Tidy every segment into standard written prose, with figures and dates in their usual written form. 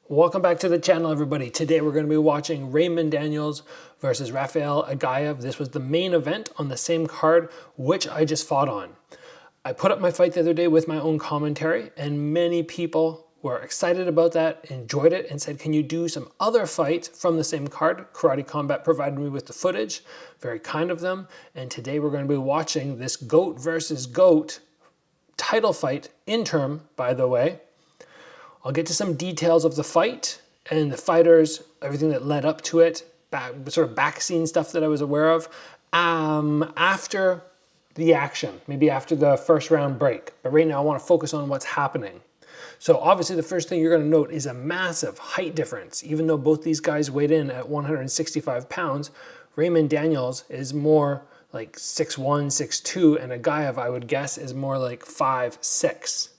Welcome back to the channel, everybody. Today we're going to be watching Raymond Daniels versus Rafael Aghayev. This was the main event on the same card, which I just fought on. I put up my fight the other day with my own commentary, and many people were excited about that, enjoyed it, and said, can you do some other fight from the same card? Karate Combat provided me with the footage. Very kind of them. And today we're going to be watching this GOAT versus GOAT title fight, interim, by the way. I'll get to some details of the fight and the fighters, everything that led up to it, sort of back scene stuff that I was aware of, after the action, maybe after the first round break. But right now I want to focus on what's happening. So obviously the first thing you're going to note is a massive height difference. Even though both these guys weighed in at 165 pounds, Raymond Daniels is more like 6'1", 6'2", and Aghayev, I would guess, is more like 5'6".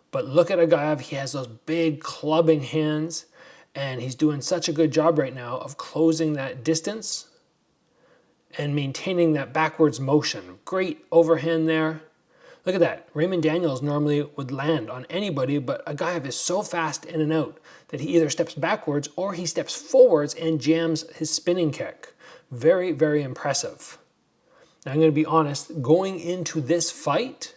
But look at Aghayev, he has those big clubbing hands, and he's doing such a good job right now of closing that distance and maintaining that backwards motion. Great overhand there. Look at that. Raymond Daniels normally would land on anybody, but Aghayev is so fast in and out that he either steps backwards or he steps forwards and jams his spinning kick. Very, very impressive. Now I'm going to be honest, going into this fight,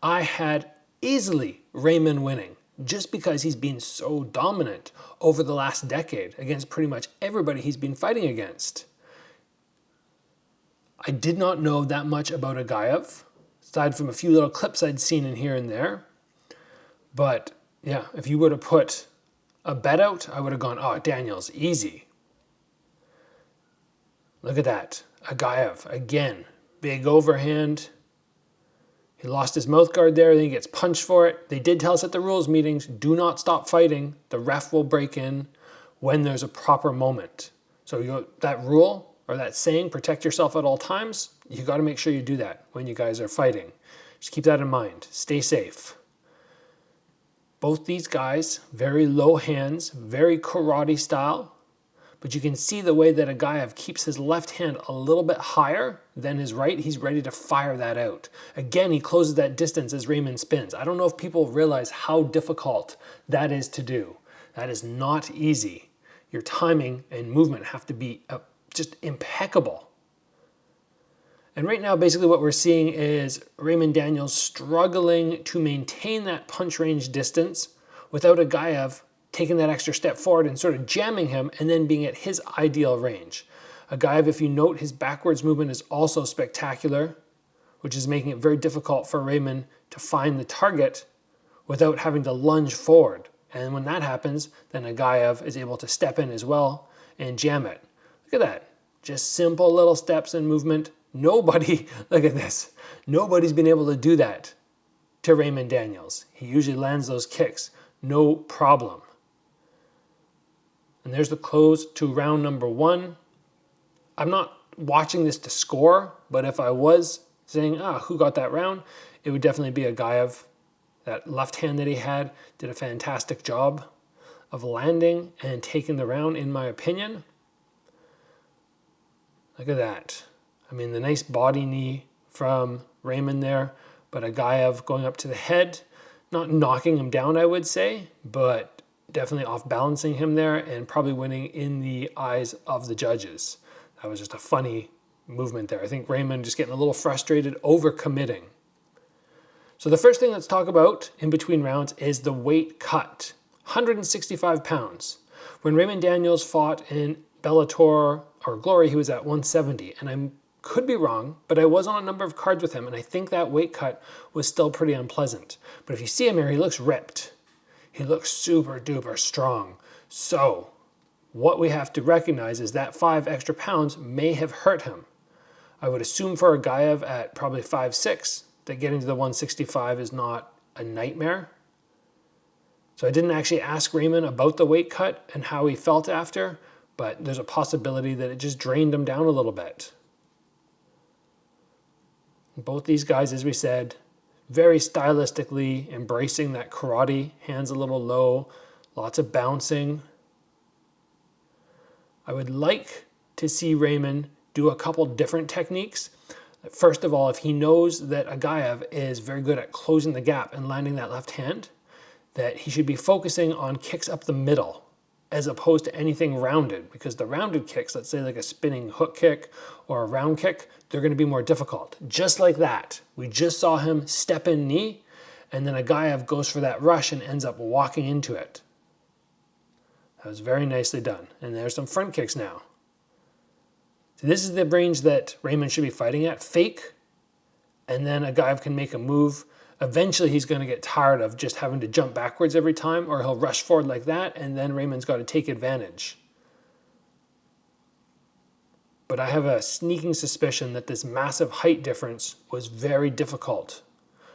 I had easily Raymond winning, just because he's been so dominant over the last decade against pretty much everybody he's been fighting against. I did not know that much about Aghayev, aside from a few little clips I'd seen in here and there. But yeah, if you would have put a bet out, I would have gone, oh, Daniels, easy. Look at that. Aghayev, again, big overhand. He lost his mouth guard there, then he gets punched for it. They did tell us at the rules meetings, do not stop fighting. The ref will break in when there's a proper moment. So that rule, or that saying, protect yourself at all times, you got to make sure you do that when you guys are fighting. Just keep that in mind. Stay safe. Both these guys, very low hands, very karate style. But you can see the way that Aghayev keeps his left hand a little bit higher than his right. He's ready to fire that out. Again, he closes that distance as Raymond spins. I don't know if people realize how difficult that is to do. That is not easy. Your timing and movement have to be just impeccable. And right now, basically what we're seeing is Raymond Daniels struggling to maintain that punch range distance without Aghayev taking that extra step forward and sort of jamming him and then being at his ideal range. Aghayev, if you note, his backwards movement is also spectacular, which is making it very difficult for Raymond to find the target without having to lunge forward. And when that happens, then Aghayev is able to step in as well and jam it. Look at that. Just simple little steps and movement. Nobody, look at this. Nobody's been able to do that to Raymond Daniels. He usually lands those kicks, no problem. And there's the close to round number one. I'm not watching this to score, but if I was saying, who got that round, it would definitely be Aghayev. That left hand that he had did a fantastic job of landing and taking the round, in my opinion. Look at that. I mean, the nice body knee from Raymond there, but Aghayev going up to the head, not knocking him down, I would say, but definitely off balancing him there and probably winning in the eyes of the judges. That was just a funny movement there. I think Raymond just getting a little frustrated, over-committing. So the first thing let's talk about in between rounds is the weight cut. 165 pounds. When Raymond Daniels fought in Bellator or Glory, he was at 170. And I could be wrong, but I was on a number of cards with him, and I think that weight cut was still pretty unpleasant. But if you see him here, he looks ripped. He looks super duper strong. So what we have to recognize is that 5 extra pounds may have hurt him. I would assume for Aghayev at probably 5'6", that getting to the 165 is not a nightmare. So I didn't actually ask Raymond about the weight cut and how he felt after, but there's a possibility that it just drained him down a little bit. Both these guys, as we said, very stylistically embracing that karate, hands a little low, lots of bouncing. I would like to see Raymond do a couple different techniques. First of all, if he knows that Aghayev is very good at closing the gap and landing that left hand, that he should be focusing on kicks up the middle as opposed to anything rounded, because the rounded kicks, let's say like a spinning hook kick or a round kick, they're going to be more difficult. Just like that. We just saw him step in knee, and then Aghayev goes for that rush and ends up walking into it. That was very nicely done. And there's some front kicks now. So this is the range that Raymond should be fighting at. Fake, and then Aghayev can make a move. Eventually he's going to get tired of just having to jump backwards every time, or he'll rush forward like that, and then Raymond's got to take advantage. But I have a sneaking suspicion that this massive height difference was very difficult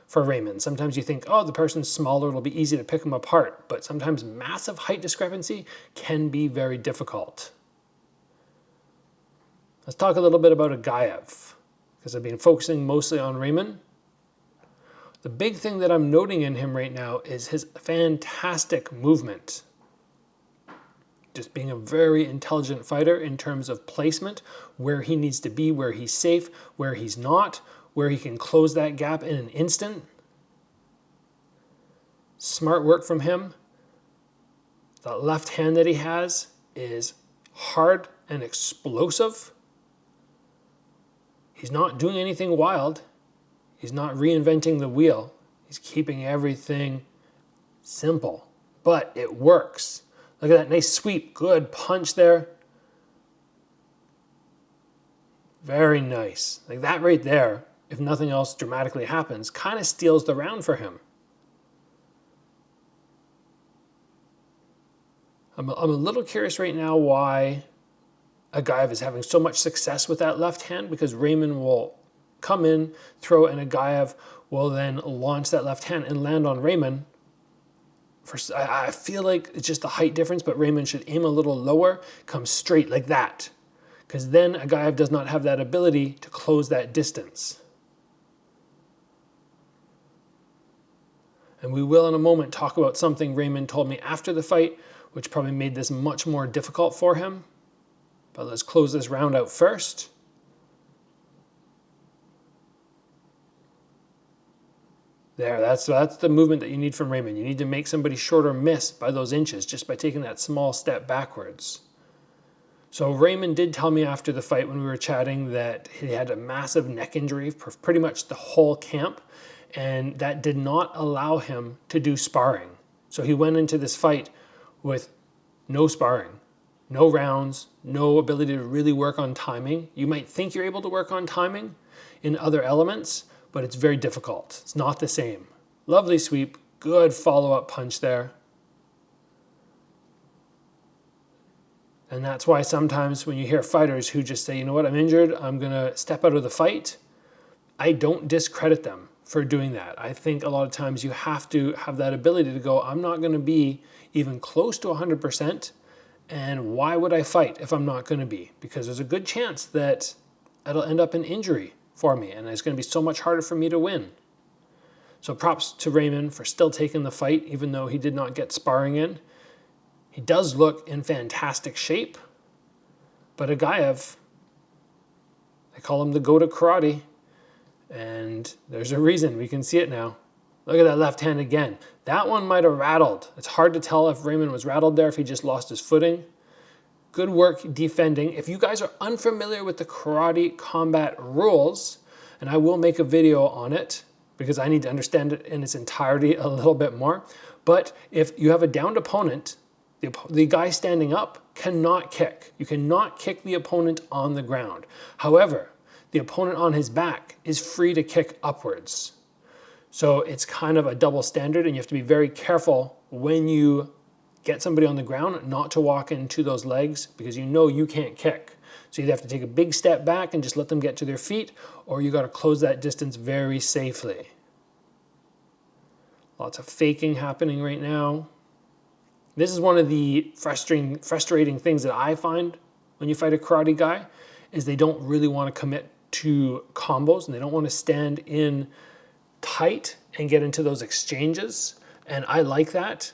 for Raymond. Sometimes you think, oh, the person's smaller, it'll be easy to pick them apart. But sometimes massive height discrepancy can be very difficult. Let's talk a little bit about Aghayev, because I've been focusing mostly on Raymond. The big thing that I'm noting in him right now is his fantastic movement. Just being a very intelligent fighter in terms of placement, where he needs to be, where he's safe, where he's not, where he can close that gap in an instant. Smart work from him. The left hand that he has is hard and explosive. He's not doing anything wild. He's not reinventing the wheel. He's keeping everything simple, but it works. Look at that nice sweep. Good punch there. Very nice. Like that right there, if nothing else dramatically happens, kind of steals the round for him. I'm a little curious right now why Aghayev is having so much success with that left hand, because Raymond will come in, throw, and Aghayev will then launch that left hand and land on Raymond. I feel like it's just the height difference, but Raymond should aim a little lower, come straight like that, because then Aghayev does not have that ability to close that distance. And we will in a moment talk about something Raymond told me after the fight, which probably made this much more difficult for him. But let's close this round out first. There, that's the movement that you need from Raymond. You need to make somebody shorter miss by those inches just by taking that small step backwards. So Raymond did tell me after the fight when we were chatting that he had a massive neck injury for pretty much the whole camp, and that did not allow him to do sparring. So he went into this fight with no sparring, no rounds, no ability to really work on timing. You might think you're able to work on timing in other elements, but it's very difficult. It's not the same. Lovely sweep, good follow-up punch there. And that's why sometimes when you hear fighters who just say, you know what, I'm injured, I'm gonna step out of the fight, I don't discredit them for doing that. I think a lot of times you have to have that ability to go, I'm not gonna be even close to 100%, and why would I fight if I'm not gonna be? Because there's a good chance that it'll end up in injury for me, and it's going to be so much harder for me to win. So props to Raymond for still taking the fight, even though he did not get sparring in. He does look in fantastic shape, but Aghayev, they call him the goat of karate, and there's a reason. We can see it now. Look at that left hand again. That one might have rattled. It's hard to tell if Raymond was rattled there, if he just lost his footing. Good work defending. If you guys are unfamiliar with the karate combat rules, and I will make a video on it because I need to understand it in its entirety a little bit more, but if you have a downed opponent, the guy standing up cannot kick. You cannot kick the opponent on the ground. However, the opponent on his back is free to kick upwards. So it's kind of a double standard, and you have to be very careful when you get somebody on the ground not to walk into those legs, because you know you can't kick. So you have to take a big step back and just let them get to their feet, or you got to close that distance very safely. Lots of faking happening right now. This is one of the frustrating things that I find when you fight a karate guy, is they don't really want to commit to combos, and they don't want to stand in tight and get into those exchanges. And I like that.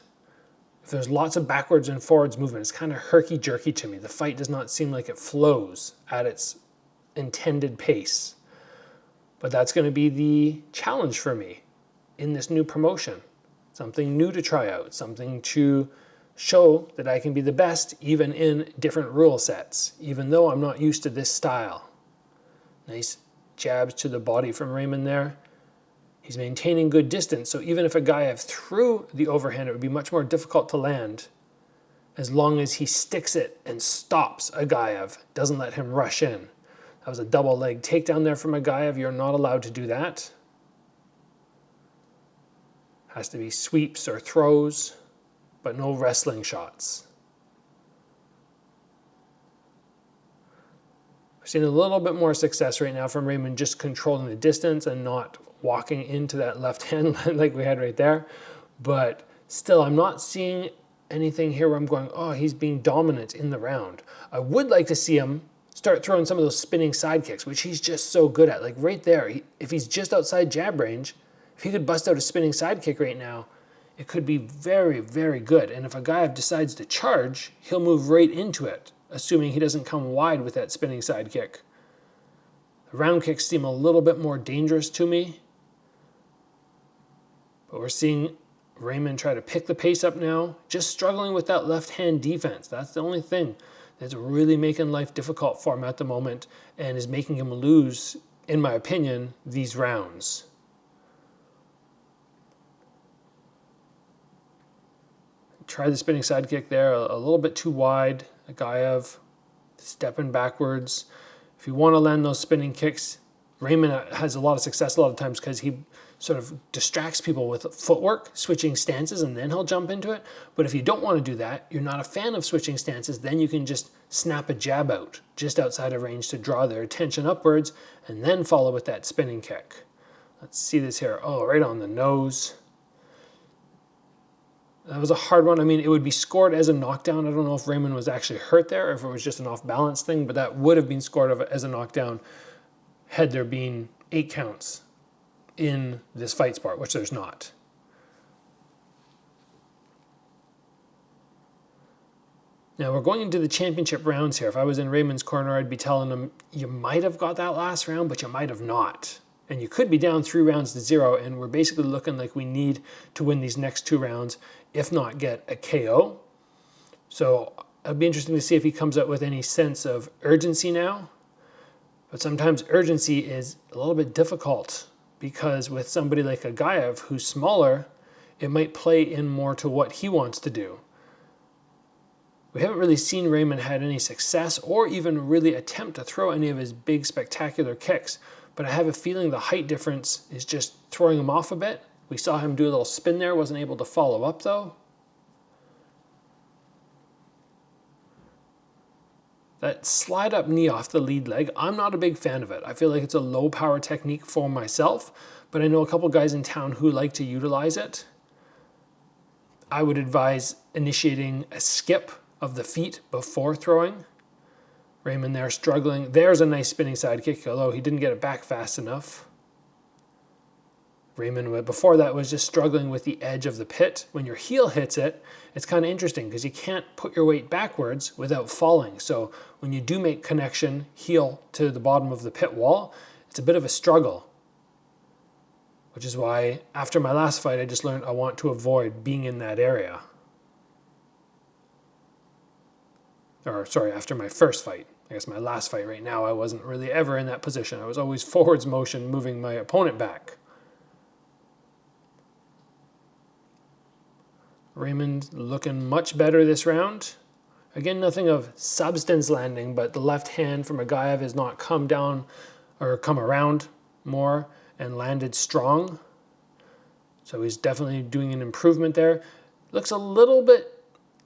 If there's lots of backwards and forwards movement, it's kind of herky-jerky to me. The fight does not seem like it flows at its intended pace. But that's going to be the challenge for me in this new promotion. something new to try out, something to show that I can be the best even in different rule sets, even though I'm not used to this style. Nice jabs to the body from Raymond there. He's maintaining good distance, so even if Aghayev threw the overhand, it would be much more difficult to land as long as he sticks it and stops Aghayev, doesn't let him rush in. That was a double leg takedown there from Aghayev. You're not allowed to do that. Has to be sweeps or throws, but no wrestling shots. We're seeing a little bit more success right now from Raymond, just controlling the distance and not walking into that left hand like we had right there. But still, I'm not seeing anything here where I'm going, oh, he's being dominant in the round. I would like to see him start throwing some of those spinning side kicks, which he's just so good at. Like right there, if he's just outside jab range, if he could bust out a spinning side kick right now, it could be very, very good. And if Aghayev decides to charge, he'll move right into it, assuming he doesn't come wide with that spinning side kick. The round kicks seem a little bit more dangerous to me. But we're seeing Raymond try to pick the pace up now, just struggling with that left-hand defense. That's the only thing that's really making life difficult for him at the moment and is making him lose, in my opinion, these rounds. Try the spinning side kick there, a little bit too wide. Aghayev stepping backwards. If you want to land those spinning kicks, Raymond has a lot of success a lot of times because he sort of distracts people with footwork, switching stances, and then he'll jump into it. But if you don't want to do that, you're not a fan of switching stances, then you can just snap a jab out just outside of range to draw their attention upwards and then follow with that spinning kick. Let's see this here. Oh, right on the nose. That was a hard one. I mean, it would be scored as a knockdown. I don't know if Raymond was actually hurt there or if it was just an off-balance thing, but that would have been scored as a knockdown had there been 8 counts in this fight sport, which there's not. Now we're going into the championship rounds here. If I was in Raymond's corner, I'd be telling him, you might have got that last round, but you might have not. And you could be down 3 rounds to 0, and we're basically looking like we need to win these next 2 rounds, if not get a KO. So it'd be interesting to see if he comes up with any sense of urgency now. But sometimes urgency is a little bit difficult because with somebody like Aghayev, who's smaller, it might play in more to what he wants to do. We haven't really seen Raymond had any success or even really attempt to throw any of his big spectacular kicks, but I have a feeling the height difference is just throwing him off a bit. We saw him do a little spin there, wasn't able to follow up though. That slide up knee off the lead leg, I'm not a big fan of it. I feel like it's a low power technique for myself, but I know a couple guys in town who like to utilize it. I would advise initiating a skip of the feet before throwing. Raymond there struggling. There's a nice spinning side kick, although he didn't get it back fast enough. Raymond, before that, was just struggling with the edge of the pit. When your heel hits it, it's kind of interesting because you can't put your weight backwards without falling. So when you do make connection heel to the bottom of the pit wall, it's a bit of a struggle. Which is why after my last fight, I just learned I want to avoid being in that area. Or sorry, after my first fight. I guess my last fight right now, I wasn't really ever in that position. I was always forwards motion, moving my opponent back. Raymond looking much better this round. Again, nothing of substance landing, but the left hand from Aghayev has not come down or come around more and landed strong. So he's definitely doing an improvement there. Looks a little bit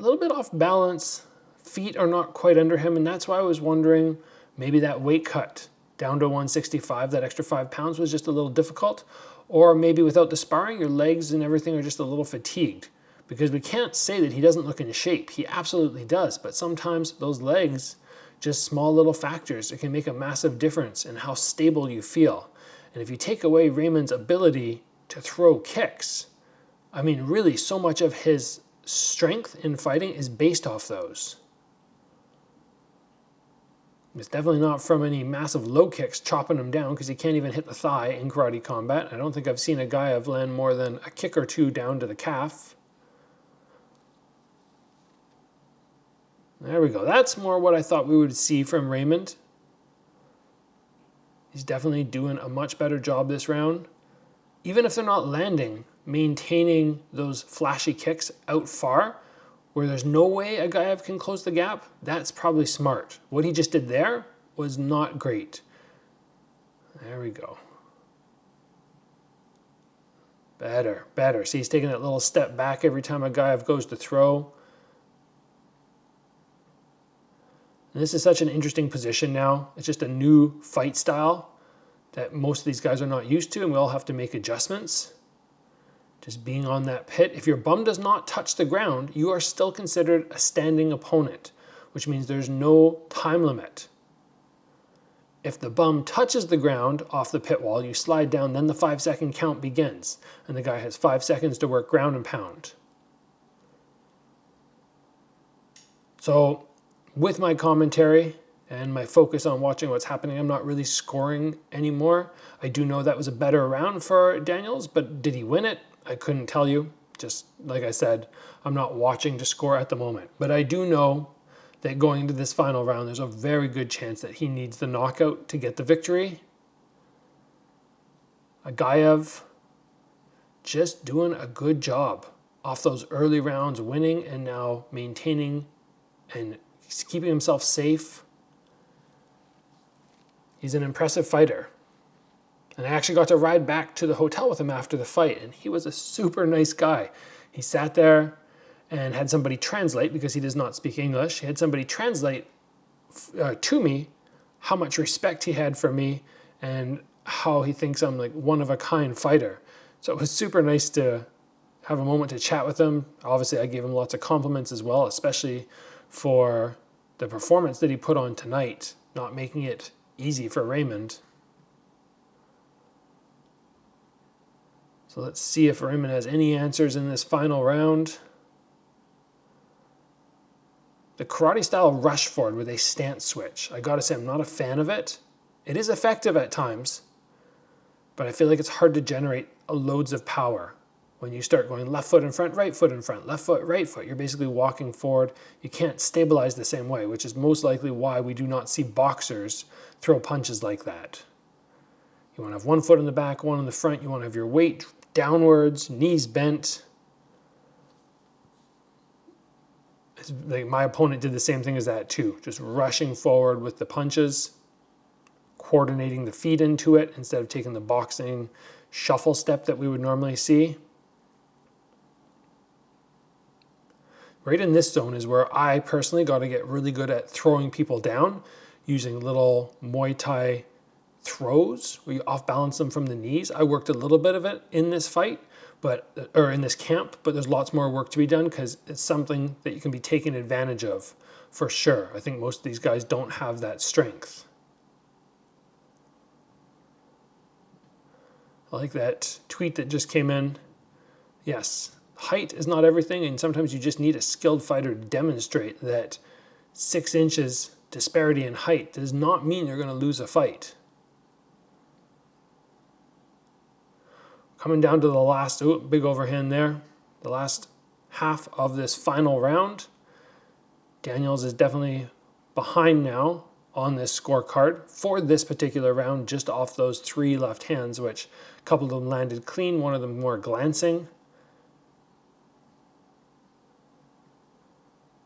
off balance. Feet are not quite under him, and that's why I was wondering maybe that weight cut down to 165, that extra 5 pounds was just a little difficult, or maybe without the sparring, your legs and everything are just a little fatigued. Because we can't say that he doesn't look in shape. He absolutely does. But sometimes those legs, just small little factors, it can make a massive difference in how stable you feel. And if you take away Raymond's ability to throw kicks, I mean, really, so much of his strength in fighting is based off those. It's definitely not from any massive low kicks chopping him down, because he can't even hit the thigh in karate combat. I don't think I've seen Aghayev land more than a kick or two down to the calf. There we go. That's more what I thought we would see from Raymond. He's definitely doing a much better job this round. Even if they're not landing, maintaining those flashy kicks out far, where there's no way Aghayev can close the gap, that's probably smart. What he just did there was not great. There we go. Better, better. See, he's taking that little step back every time Aghayev goes to throw. And this is such an interesting position now. It's just a new fight style that most of these guys are not used to, and we all have to make adjustments. Just being on that pit. If your bum does not touch the ground, you are still considered a standing opponent, which means there's no time limit. If the bum touches the ground off the pit wall, you slide down, then the 5-second count begins, and the guy has 5 seconds to work ground and pound. So, with my commentary and my focus on watching what's happening, I'm not really scoring anymore. I do know that was a better round for Daniels, but did he win it? I couldn't tell you. Just like I said, I'm not watching to score at the moment. But I do know that going into this final round, there's a very good chance that he needs the knockout to get the victory. Aghayev just doing a good job off those early rounds, winning and now maintaining and he's keeping himself safe. He's an impressive fighter. And I actually got to ride back to the hotel with him after the fight, and he was a super nice guy. He sat there and had somebody translate, because he does not speak English. He had somebody translate to me how much respect he had for me and how he thinks I'm like one-of-a-kind fighter. So it was super nice to have a moment to chat with him. Obviously, I gave him lots of compliments as well, especially for the performance that he put on tonight, not making it easy for Raymond. So let's see if Raymond has any answers in this final round. The karate style rush forward with a stance switch. I gotta say, I'm not a fan of it. It is effective at times, but I feel like it's hard to generate loads of power. When you start going left foot in front, right foot in front, left foot, right foot, you're basically walking forward. You can't stabilize the same way, which is most likely why we do not see boxers throw punches like that. You want to have one foot in the back, one in the front. You want to have your weight downwards, knees bent. It's like my opponent did the same thing as that too, just rushing forward with the punches, coordinating the feet into it instead of taking the boxing shuffle step that we would normally see. Right in this zone is where I personally got to get really good at throwing people down using little Muay Thai throws where you off balance them from the knees. I worked a little bit of it in this fight, or in this camp, but there's lots more work to be done because it's something that you can be taken advantage of for sure. I think most of these guys don't have that strength. I like that tweet that just came in. Yes, height is not everything, and sometimes you just need a skilled fighter to demonstrate that 6 inches disparity in height does not mean you're going to lose a fight. Coming down to the last, big overhand there, the last half of this final round. Daniels is definitely behind now on this scorecard for this particular round, just off those 3 left hands, which a couple of them landed clean, one of them more glancing.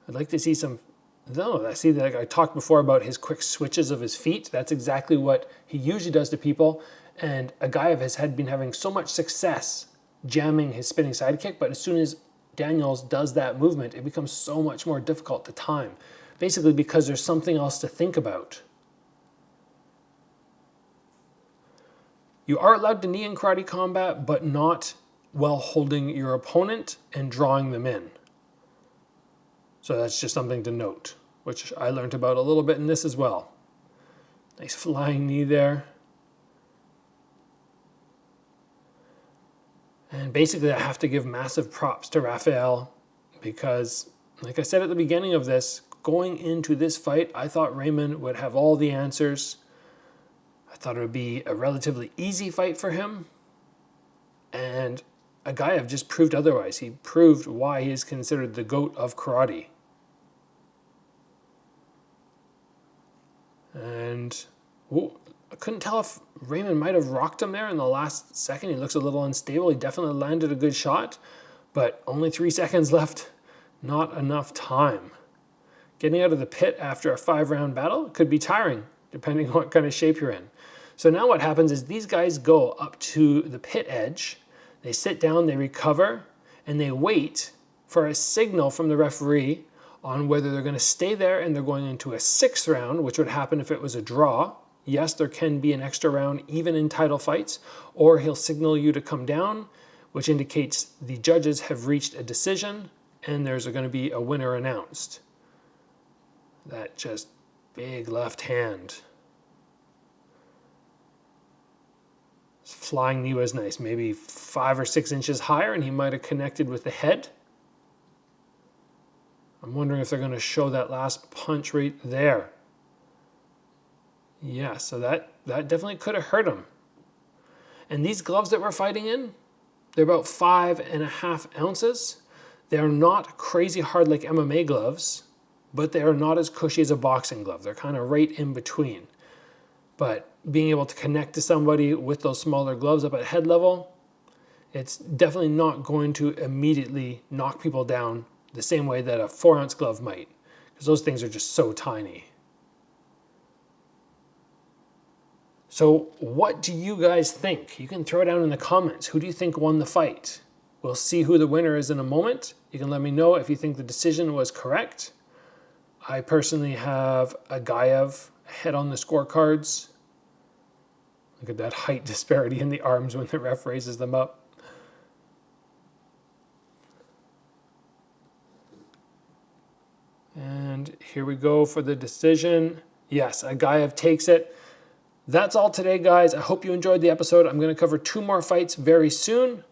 I'd like to see some, no, I see that I talked before about his quick switches of his feet. That's exactly what he usually does to people. And Aghayev has been having so much success jamming his spinning side kick, but as soon as Daniels does that movement, it becomes so much more difficult to time. Basically because there's something else to think about. You are allowed to knee in karate combat, but not while holding your opponent and drawing them in. So that's just something to note, which I learned about a little bit in this as well. Nice flying knee there. And basically I have to give massive props to Rafael because, like I said at the beginning of this, going into this fight, I thought Raymond would have all the answers. I thought it would be a relatively easy fight for him. And Aghayev just proved otherwise. He proved why he is considered the GOAT of karate. And I couldn't tell if Raymond might have rocked him there in the last second. He looks a little unstable. He definitely landed a good shot, but only 3 seconds left. Not enough time. Getting out of the pit after a 5-round battle could be tiring, depending on what kind of shape you're in. So now what happens is these guys go up to the pit edge, they sit down, they recover, and they wait for a signal from the referee on whether they're going to stay there and they're going into a 6th round, which would happen if it was a draw. Yes, there can be an extra round even in title fights, or he'll signal you to come down, which indicates the judges have reached a decision and there's going to be a winner announced. That just big left hand. His flying knee was nice, maybe 5 or 6 inches higher, and he might have connected with the head. I'm wondering if they're going to show that last punch right there. Yeah, so that definitely could have hurt him. And these gloves that we're fighting in, they're about 5.5 ounces. They're not crazy hard like MMA gloves, but they are not as cushy as a boxing glove. They're kind of right in between. But being able to connect to somebody with those smaller gloves up at head level, it's definitely not going to immediately knock people down the same way that a 4-ounce glove might, because those things are just so tiny. So what do you guys think? You can throw it down in the comments. Who do you think won the fight? We'll see who the winner is in a moment. You can let me know if you think the decision was correct. I personally have Aghayev ahead on the scorecards. Look at that height disparity in the arms when the ref raises them up. And here we go for the decision. Yes, Aghayev takes it. That's all today, guys. I hope you enjoyed the episode. I'm going to cover 2 more fights very soon.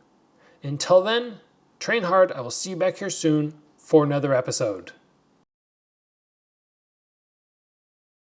Until then, train hard. I will see you back here soon for another episode.